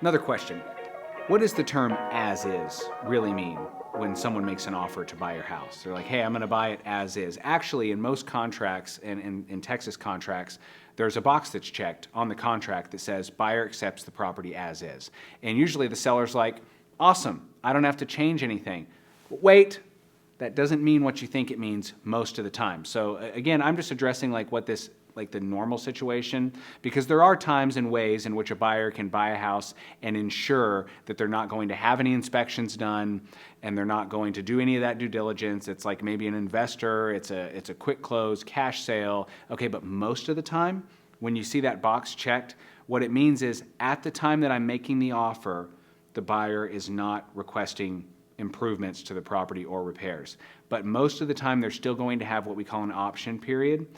Another question. What does the term as is really mean when someone makes an offer to buy your house? They're like, hey, I'm going to buy it as is. Actually, in most contracts and in Texas contracts, there's a box that's checked on the contract that says buyer accepts the property as is. And usually the seller's like, awesome, I don't have to change anything. But wait, that doesn't mean what you think it means most of the time. So again, I'm just addressing like the normal situation, because there are times and ways in which a buyer can buy a house and ensure that they're not going to have any inspections done and they're not going to do any of that due diligence. It's like maybe an investor, it's a quick close, cash sale. Okay, but most of the time, when you see that box checked, what it means is at the time that I'm making the offer, the buyer is not requesting improvements to the property or repairs. But most of the time, they're still going to have what we call an option period,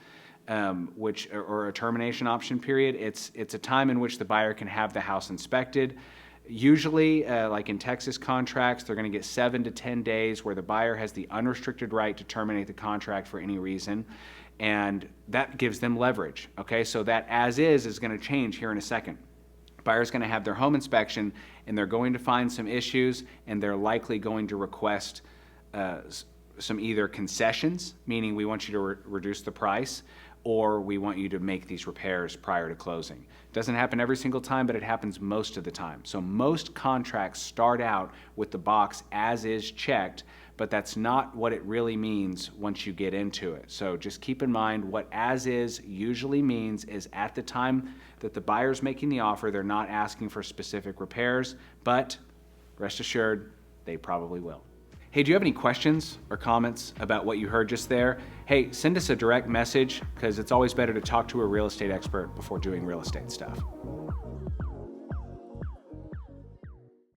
or a termination option period. It's a time in which the buyer can have the house inspected. Usually, like in Texas contracts, they're going to get 7 to 10 days where the buyer has the unrestricted right to terminate the contract for any reason, and that gives them leverage. Okay, so that as is going to change here in a second. Buyer's going to have their home inspection, and they're going to find some issues, and they're likely going to request some either concessions, meaning we want you to reduce the price, or we want you to make these repairs prior to closing. It doesn't happen every single time, but it happens most of the time. So most contracts start out with the box as is checked, but that's not what it really means once you get into it. So just keep in mind what as is usually means is at the time that the buyer's making the offer, they're not asking for specific repairs, but rest assured, they probably will. Hey, do you have any questions or comments about what you heard just there? Hey, send us a direct message, because it's always better to talk to a real estate expert before doing real estate stuff.